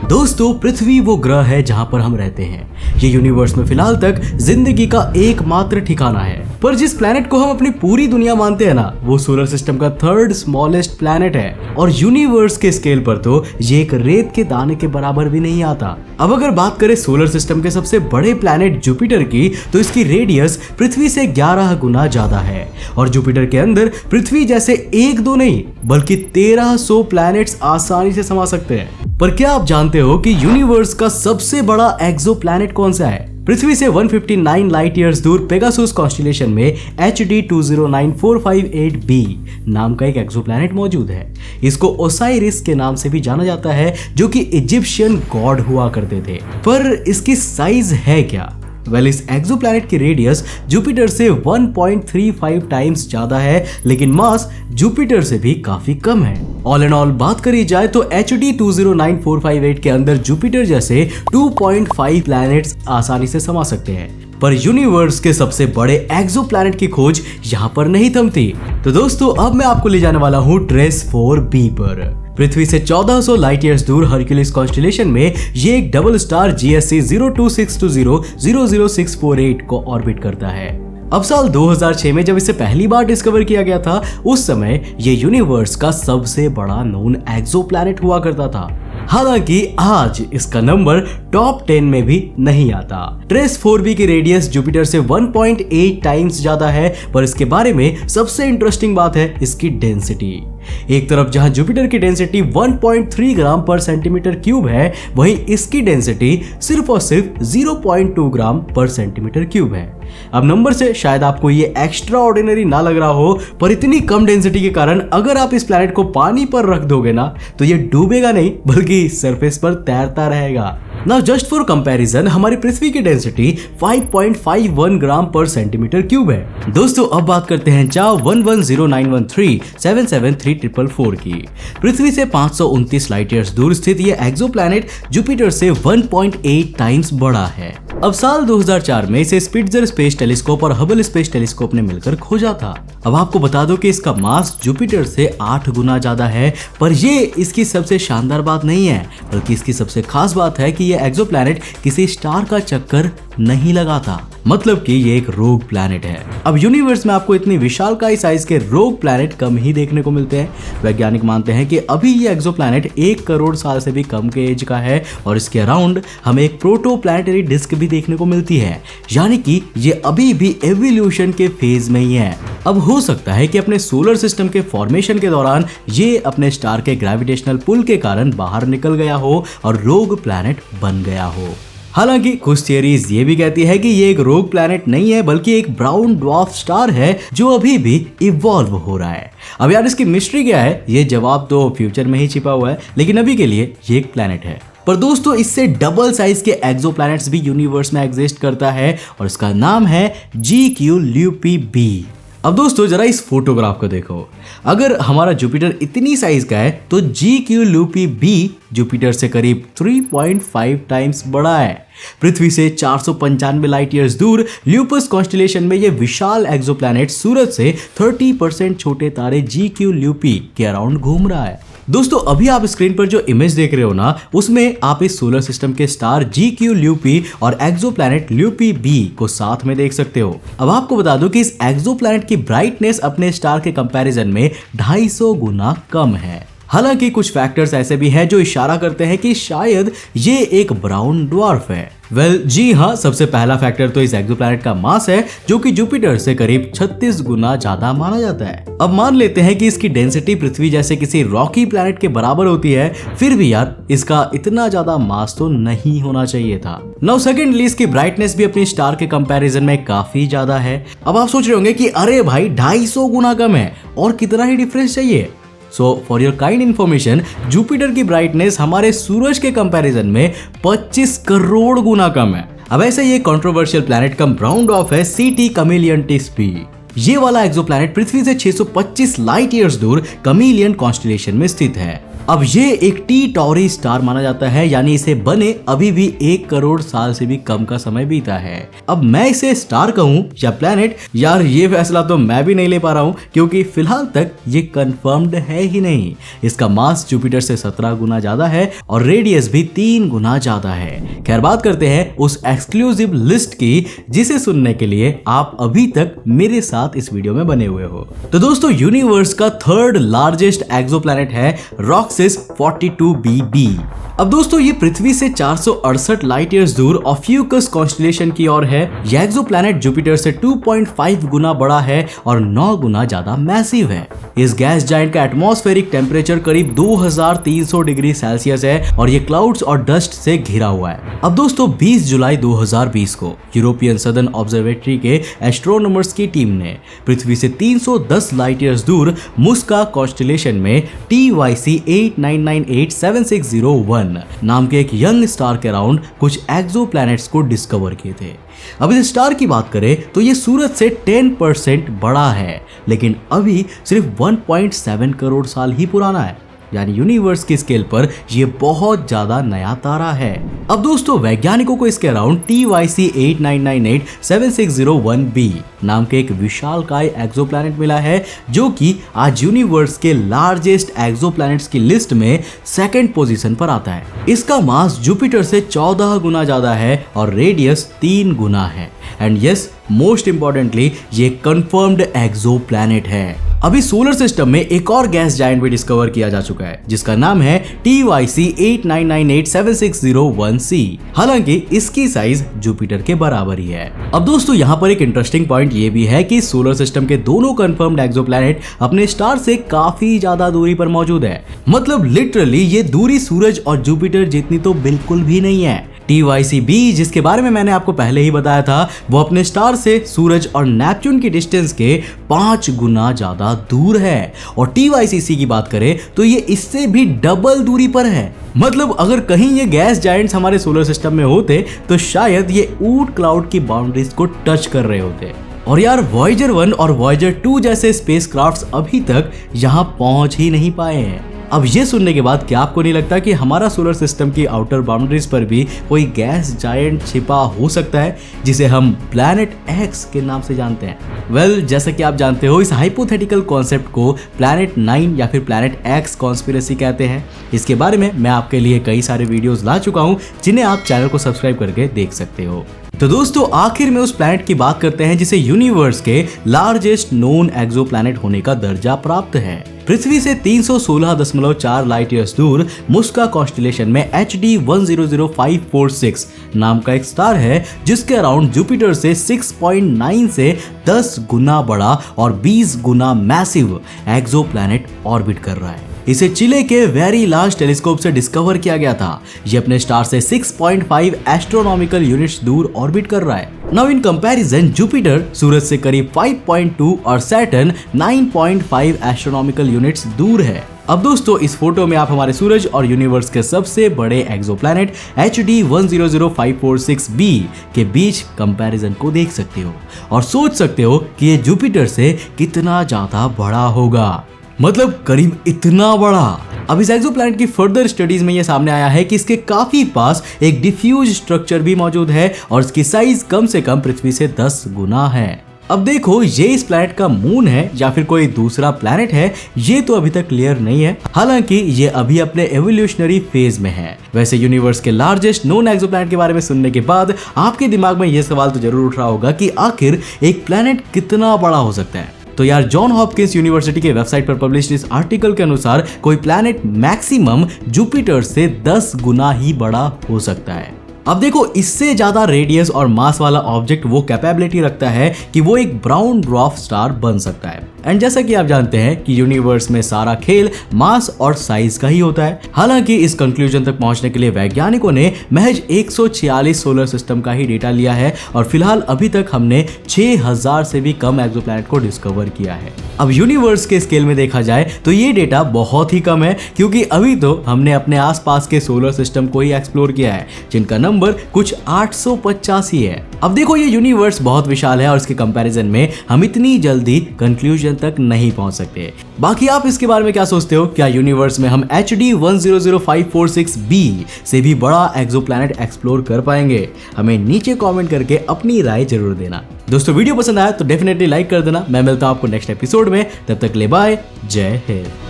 दोस्तों, पृथ्वी वो ग्रह है जहां पर हम रहते हैं। ये यूनिवर्स में फिलहाल तक जिंदगी का एकमात्र ठिकाना है। पर जिस प्लेनेट को हम अपनी पूरी दुनिया मानते हैं ना, वो सोलर सिस्टम का थर्ड स्मॉलेस्ट प्लेनेट है और यूनिवर्स के स्केल पर तो ये एक रेत के दाने के बराबर भी नहीं आता। अब अगर बात करें सोलर सिस्टम के सबसे बड़े प्लेनेट जुपिटर की, तो इसकी रेडियस पृथ्वी से 11 गुना ज्यादा है और जुपिटर के अंदर पृथ्वी जैसे एक दो नहीं बल्कि 1300 प्लैनेट्स आसानी से समा सकते हैं। पर क्या आप जानते हो कि यूनिवर्स का सबसे बड़ा एक्सोप्लैनेट कौन सा है? पृथ्वी से 159 लाइट ईयर्स दूर पेगासुस कॉन्स्टेलेशन में HD 209458b नाम का एक एक्सोप्लैनेट मौजूद है। इसको ओसाइरिस के नाम से भी जाना जाता है, जो कि इजिप्शियन गॉड हुआ करते थे। पर इसकी साइज है क्या? इस एक्सोप्लैनेट की रेडियस जुपिटर से 1.35 टाइम्स ज्यादा है, लेकिन मास जुपिटर से भी काफी कम है। ऑल एंड ऑल बात करी जाए तो HD 209458 के अंदर जुपिटर जैसे 2.5 प्लैनेट्स आसानी से समा सकते हैं। पर यूनिवर्स के सबसे बड़े एक्सोप्लैनेट की खोज यहाँ पर नहीं थमती। तो दोस्तों, अब मैं आपको ले जाने वाला हूँ ट्रेस 4b पर। पृथ्वी से 1400 लाइट ईयर्स दूर हरक्यूलिस कॉन्स्टेलेशन में ये एक डबल स्टार GSC 0262000648 को ऑर्बिट करता है। अब साल 2006 में जब इसे पहली बार डिस्कवर किया गया था, उस समय ये यूनिवर्स का सबसे बड़ा नोन एक्सोप्लैनेट हुआ करता था। हालांकि आज इसका नंबर टॉप 10 में भी नहीं आता। ट्रेस 4b की रेडियस जुपिटर से 1.8 टाइम्स ज्यादा है, पर इसके बारे में सबसे इंटरेस्टिंग बात है इसकी डेंसिटी। एक तरफ जहां जुपिटर की डेंसिटी 1.3 ग्राम पर सेंटीमीटर क्यूब है, वहीं इसकी डेंसिटी सिर्फ और सिर्फ 0.2 ग्राम पर सेंटीमीटर क्यूब है। अब नंबर से शायद आपको ये एक्स्ट्रा ऑर्डिनरी ना लग रहा हो, पर इतनी कम डेंसिटी के कारण अगर आप इस प्लैनेट को पानी पर रख दोगे ना, तो ये डूबेगा नहीं बल्कि सरफेस पर तैरता रहेगा। नाउ जस्ट फॉर कंपैरिजन, हमारी पृथ्वी की डेंसिटी 5.51 ग्राम पर सेंटीमीटर क्यूब है। दोस्तों, अब बात करते हैं चाव 110913773444 की। पृथ्वी से 529 लाइट ईयर्स दूर स्थित ये एक्सोप्लैनेट जुपिटर से 1.8 टाइम्स बड़ा है। अब साल 2004 में इसे स्पिट्जर स्पेस टेलीस्कोप और हबल स्पेस टेलीस्कोप ने मिलकर खोजा था। अब आपको बता दो कि इसका मास जुपिटर से 8 गुना ज्यादा है, पर ये इसकी सबसे शानदार बात नहीं है, बल्कि इसकी सबसे खास बात है कि ये एक्सोप्लैनेट किसी स्टार का चक्कर नहीं लगाता। मतलब कि ये एक रोग प्लैनेट है। अब यूनिवर्स में आपको इतनी विशालकाय साइज के रोग प्लैनेट कम ही देखने को मिलते हैं। वैज्ञानिक मानते हैं कि अभी ये एक्सोप्लैनेट 1 करोड़ साल से भी कम के एज का है और इसके अराउंड हमें एक प्रोटोप्लैनेटरी डिस्क भी देखने को मिलती है, यानी कि ये अभी भी एवोल्यूशन के फेज में ही है। अब हो सकता है कि अपने सोलर सिस्टम के फॉर्मेशन के दौरान ये अपने स्टार के ग्रेविटेशनल पुल के कारण बाहर निकल गया हो और रोग प्लैनेट बन गया हो। हालांकि कुछ थियरीज ये भी कहती है कि ये एक रोग प्लैनेट नहीं है, बल्कि एक ब्राउन ड्वार्फ स्टार है जो अभी भी इवॉल्व हो रहा है। अब यार, इसकी मिस्ट्री क्या है, ये जवाब तो फ्यूचर में ही छिपा हुआ है, लेकिन अभी के लिए ये एक प्लैनेट है। पर दोस्तों, इससे डबल साइज के एक्सोप्लैनेट्स भी यूनिवर्स में एग्जिस्ट करता है और इसका नाम है GQ-LUP-b। अब दोस्तों, जरा इस फोटोग्राफ को देखो। अगर हमारा जुपिटर इतनी साइज का है तो GQ-LUP-b जुपिटर से करीब 3.5 टाइम्स बड़ा है। पृथ्वी से 495 लाइट ईयर्स दूर ल्यूपस कॉन्स्टेलेशन में ये विशाल एक्सोप्लैनेट सूरज से 30% छोटे तारे GQ-LUP के अराउंड घूम रहा है। दोस्तों, अभी आप स्क्रीन पर जो इमेज देख रहे हो ना, उसमें आप इस सोलर सिस्टम के स्टार GQ-LUP और एक्सोप्लैनेट LUP-b को साथ में देख सकते हो। अब आपको बता दूं कि इस एक्सोप्लैनेट की ब्राइटनेस अपने स्टार के कंपैरिजन में 250 गुना कम है। हालांकि कुछ फैक्टर्स ऐसे भी हैं जो इशारा करते हैं कि शायद ये एक ब्राउन ड्वार्फ है। जी हाँ, सबसे पहला फैक्टर तो इस एक्सोप्लैनेट का मास है, जो कि जुपिटर से करीब 36 गुना ज्यादा माना जाता है। अब मान लेते हैं कि इसकी डेंसिटी पृथ्वी जैसे किसी रॉकी प्लैनेट के बराबर होती है, फिर भी यार इसका इतना ज्यादा मास तो नहीं होना चाहिए था। नाउ सेकेंडली, इसकी ब्राइटनेस भी अपनी स्टार के कंपैरिजन में काफी ज्यादा है। अब आप सोच रहे होंगे कि अरे भाई 250 गुना कम है, और कितना ही डिफरेंस चाहिए। So for your kind information, Jupiter की ब्राइटनेस हमारे सूरज के कंपैरिजन में 25 करोड़ गुना कम है। अब ऐसे ये कंट्रोवर्शियल प्लैनेट कम ब्राउन ड्वार्फ है CT Chamaeleontis b। ये वाला एक्सोप्लैनेट पृथ्वी से 625 लाइट ईयर्स दूर कमीलियन कॉन्स्टेलेशन में स्थित है। अब ये एक टी टॉरी स्टार माना जाता है, यानी इसे बने अभी भी 1 करोड़ साल से भी कम का समय बीता है। अब मैं इसे स्टार कहूं या प्लैनेट, यार ये फैसला तो मैं भी नहीं ले पा रहा हूं, क्योंकि फिलहाल तक ये कंफर्म्ड है ही नहीं। इसका मास जुपिटर से 17 गुना ज्यादा है और रेडियस भी 3 गुना ज्यादा है। खैर, बात करते हैं उस एक्सक्लूसिव लिस्ट की, जिसे सुनने के लिए आप अभी तक मेरे साथ इस वीडियो में बने हुए हो। तो दोस्तों, यूनिवर्स का 3rd लार्जेस्ट एक्सोप्लैनेट है रॉक्सिस 42b। अब दोस्तों, ये पृथ्वी से 468 लाइट ईयर्स दूर ऑप्यूकस कॉन्स्टेलेशन की ओर है। यह एक्सोप्लैनेट जुपिटर से 2.5 गुना बड़ा है और 9 गुना ज्यादा मैसिव है। इस गैस जायंट का एटमॉस्फेरिक टेम्परेचर करीब 2300 डिग्री सेल्सियस है और ये क्लाउड्स और डस्ट से घिरा हुआ है। अब दोस्तों, 20 जुलाई 2020 को यूरोपियन सदर्न ऑब्जर्वेटरी के एस्ट्रोनॉमर्स की टीम ने पृथ्वी से 310 लाइट ईयर्स दूर मुस्का कॉन्स्टेलेशन में TYC 89987601 नाम के एक यंग स्टार के अराउंड कुछ एक्सोप्लैनेट्स को डिस्कवर किए थे। अब इस स्टार की बात करें तो ये सूरज से 10% बड़ा है, लेकिन अभी सिर्फ 1.7 करोड़ साल ही पुराना है, यानी यूनिवर्स की स्केल पर यह बहुत ज्यादा नया तारा है। अब दोस्तों, वैज्ञानिकों को इसके अराउंड TYC 89987601b नाम के एक विशालकाय एक्सोप्लैनेट मिला है, जो कि आज यूनिवर्स के लार्जेस्ट एक्सोप्लैनेट्स की लिस्ट में 2nd पोजीशन पर आता है। इसका मास जुपिटर से 14 गुना ज्यादा है और रेडियस 3 गुना है। एंड यस, मोस्ट इंपॉर्टेंटली ये कंफर्म्ड एक्सोप्लैनेट है। अभी सोलर सिस्टम में एक और गैस जायंट भी डिस्कवर किया जा चुका है, जिसका नाम है TYC 89987601c। हालांकि इसकी साइज जुपिटर के बराबर ही है। अब दोस्तों, यहाँ पर एक इंटरेस्टिंग पॉइंट ये भी है कि सोलर सिस्टम के दोनों कंफर्म्ड एक्सोप्लैनेट अपने स्टार से काफी ज्यादा दूरी पर मौजूद है। मतलब लिटरली ये दूरी सूरज और जुपिटर जितनी तो बिल्कुल भी नहीं है। TYC-b, जिसके बारे में मैंने आपको पहले ही बताया था, वो अपने स्टार से सूरज और नेपच्यून की डिस्टेंस के 5 गुना ज्यादा दूर है। और TYC-c की बात करें तो ये इससे भी डबल दूरी पर है। मतलब अगर कहीं ये गैस जायंट्स हमारे सोलर सिस्टम में होते तो शायद ये ऊट क्लाउड की बाउंड्रीज को टच कर रहे होते। और यार, वॉयेजर 1 और वॉयेजर 2 जैसे स्पेसक्राफ्ट्स अभी तक यहाँ पहुंच ही नहीं पाए हैं। अब ये सुनने के बाद क्या आपको नहीं लगता कि हमारा सोलर सिस्टम की आउटर बाउंड्रीज पर भी कोई गैस जायंट छिपा हो सकता है, जिसे हम प्लैनेट एक्स के नाम से जानते हैं? वेल, जैसा कि आप जानते हो, इस हाइपोथेटिकल कॉन्सेप्ट को प्लैनेट 9 या फिर प्लैनेट एक्स कॉन्स्पिरेसी कहते हैं। इसके बारे में मैं आपके लिए कई सारे वीडियोस ला चुका हूं, जिन्हें आप चैनल को सब्सक्राइब करके देख सकते हो। तो दोस्तों, आखिर में उस प्लैनेट की बात करते हैं जिसे यूनिवर्स के लार्जेस्ट नोन एक्सोप्लैनेट होने का दर्जा प्राप्त है। पृथ्वी से 316.4 लाइट ईयर्स दूर मुस्का कॉन्स्टेलेशन में HD 100546 नाम का एक स्टार है, जिसके अराउंड जुपिटर से 6.9 से 10 गुना बड़ा और 20 गुना मैसिव एक्सोप्लैनेट ऑर्बिट कर रहा है। इसे चिले के वेरी लार्ज टेलीस्कोप से डिस्कवर किया गया था। ये अपने स्टार से 6.5 एस्ट्रोनॉमिकल यूनिट्स दूर ऑर्बिट कर रहा है। नाउ इन कंपैरिजन, जुपिटर सूरज से करीब 5.2 और सैटर्न 9.5 एस्ट्रोनॉमिकल यूनिट्स दूर है। अब दोस्तों, इस फोटो में आप हमारे सूरज और यूनिवर्स के सबसे बड़े एक्सोप्लैनेट HD 100546b के बीच कंपैरिजन को देख सकते हो और सोच सकते हो कि ये जुपिटर से कितना ज्यादा बड़ा होगा। मतलब करीब इतना बड़ा। अब इस एक्सोप्लैनेट की फर्दर स्टडीज में यह सामने आया है कि इसके काफी पास एक डिफ्यूज स्ट्रक्चर भी मौजूद है और इसकी साइज कम से कम पृथ्वी से 10 गुना है। अब देखो, ये इस प्लैनेट का मून है या फिर कोई दूसरा प्लैनेट है, ये तो अभी तक क्लियर नहीं है। हालांकि ये अभी अपने एवोल्यूशनरी फेज में है। वैसे यूनिवर्स के लार्जेस्ट नोन एक्सोप्लैनेट के बारे में सुनने के बाद आपके दिमाग में ये सवाल तो जरूर उठ रहा होगा कि आखिर एक प्लैनेट कितना बड़ा हो सकता है। तो यार, जॉन हॉपकिंस यूनिवर्सिटी के वेबसाइट पर पब्लिश इस आर्टिकल के अनुसार कोई प्लैनेट मैक्सिमम जुपिटर से 10 गुना ही बड़ा हो सकता है। अब देखो, इससे ज्यादा रेडियस और मास वाला ऑब्जेक्ट वो कैपेबिलिटी रखता है कि वो एक ब्राउन ड्वार्फ स्टार बन सकता है। एंड जैसा कि आप जानते हैं कि यूनिवर्स में सारा खेल मास और साइज का ही होता है। हालांकि इस कंक्लूजन तक पहुंचने के लिए वैज्ञानिकों ने महज 146 सोलर सिस्टम का ही डेटा लिया है और फिलहाल अभी तक हमने 6000 से भी कम एक्सोप्लैनेट को डिस्कवर किया है। अब यूनिवर्स के स्केल में देखा जाए तो ये डेटा बहुत ही कम है, क्योंकि अभी तो हमने अपने आसपास के सोलर सिस्टम को ही एक्सप्लोर किया है, जिनका नंबर कुछ 885 है। अब देखो, ये यूनिवर्स बहुत विशाल है और इसके कंपैरिजन में हम इतनी जल्दी कंक्लूजन मिलियन तक नहीं पहुंच सकते। बाकी आप इसके बारे में क्या सोचते हो? क्या यूनिवर्स में हम HD 100546b से भी बड़ा एक्सोप्लैनेट एक्सप्लोर कर पाएंगे? हमें नीचे कमेंट करके अपनी राय जरूर देना। दोस्तों वीडियो पसंद आया तो डेफिनेटली लाइक कर देना। मैं मिलता हूं आपको नेक्स्ट एपिसोड में, तब तक ले बाय, जय हिंद।